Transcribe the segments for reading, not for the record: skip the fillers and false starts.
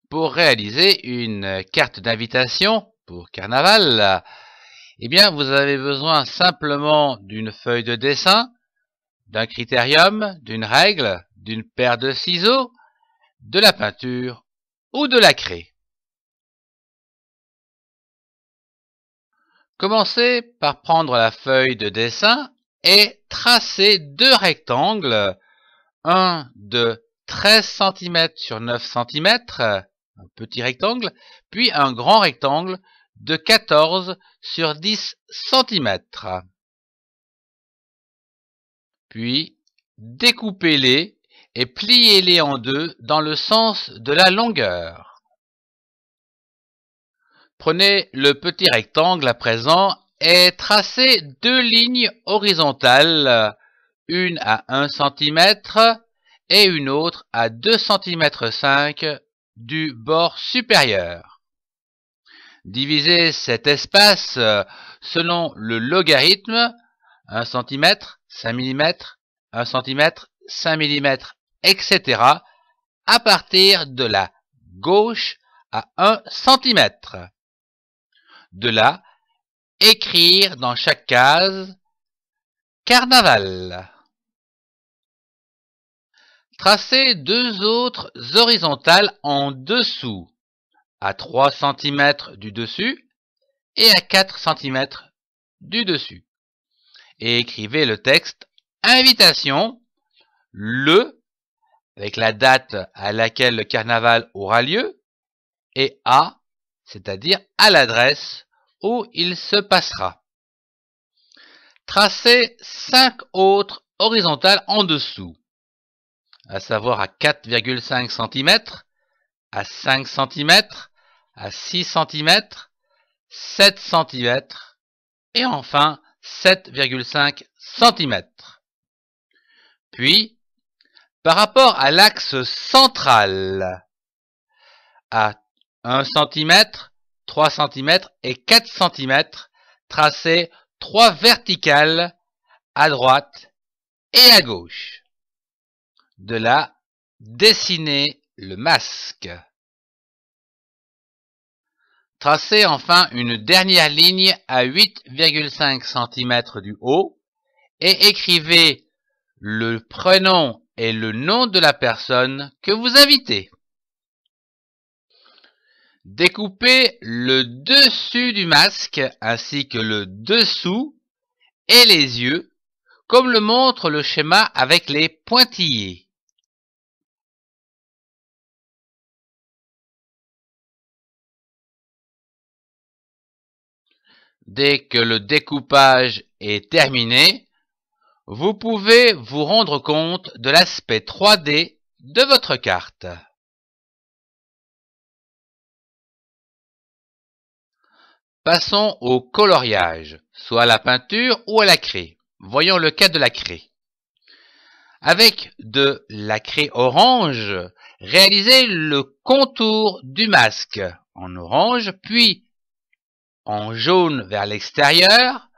Pour réaliser une carte d'invitation pour carnaval, eh bien, vous avez besoin simplement d'une feuille de dessin, d'un critérium, d'une règle, d'une paire de ciseaux, de la peinture ou de la craie. Commencez par prendre la feuille de dessin et tracer deux rectangles, un de 13 cm sur 9 cm, un petit rectangle, puis un grand rectangle de 14 sur 10 cm. Puis, découpez-les et pliez-les en deux dans le sens de la longueur. Prenez le petit rectangle à présent et tracez deux lignes horizontales, une à 1 cm et une autre à 2,5 cm du bord supérieur. Divisez cet espace selon le logarithme 1 cm, 5 mm, 1 cm, 5 mm, etc. à partir de la gauche à 1 cm. De là, écrire dans chaque case Carnaval. Tracez deux autres horizontales en dessous, à 3 cm du dessus et à 4 cm du dessus. Et écrivez le texte Invitation, le, avec la date à laquelle le carnaval aura lieu, et à, c'est-à-dire à l'adresse où il se passera. Tracez 5 autres horizontales en dessous, à savoir à 4,5 cm, à 5 cm, à 6 cm, 7 cm et enfin 7,5 cm. Puis, par rapport à l'axe central, à 1 cm, 3 cm et 4 cm, tracez 3 verticales à droite et à gauche. De là, dessinez le masque. Tracez enfin une dernière ligne à 8,5 cm du haut et écrivez le prénom et le nom de la personne que vous invitez. Découpez le dessus du masque ainsi que le dessous et les yeux, comme le montre le schéma avec les pointillés. Dès que le découpage est terminé, vous pouvez vous rendre compte de l'aspect 3D de votre carte. Passons au coloriage, soit à la peinture ou à la craie. Voyons le cas de la craie. Avec de la craie orange, réalisez le contour du masque en orange, puis en jaune vers l'extérieur,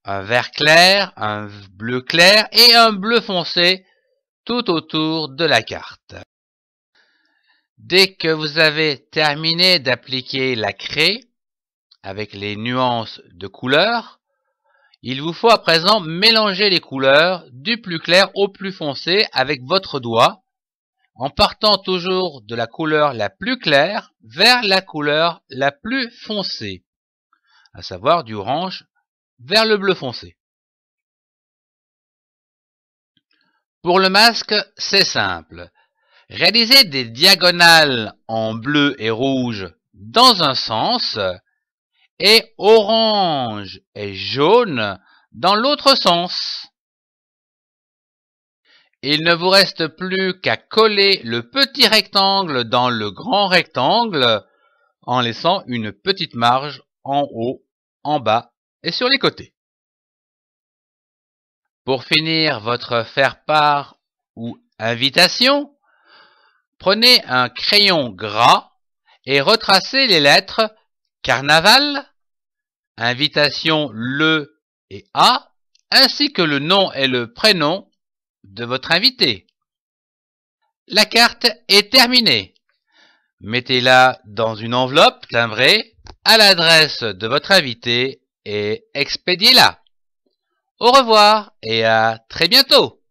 un vert clair, un bleu clair et un bleu foncé tout autour de la carte. Dès que vous avez terminé d'appliquer la craie avec les nuances de couleurs, il vous faut à présent mélanger les couleurs du plus clair au plus foncé avec votre doigt, en partant toujours de la couleur la plus claire vers la couleur la plus foncée, à savoir du orange vers le bleu foncé. Pour le masque, c'est simple. Réalisez des diagonales en bleu et rouge dans un sens et orange et jaune dans l'autre sens. Il ne vous reste plus qu'à coller le petit rectangle dans le grand rectangle en laissant une petite marge en haut, en bas et sur les côtés. Pour finir votre faire-part ou invitation, prenez un crayon gras et retracez les lettres Carnaval, Invitation le et A, ainsi que le nom et le prénom de votre invité. La carte est terminée. Mettez-la dans une enveloppe timbrée à l'adresse de votre invité et expédiez-la. Au revoir et à très bientôt.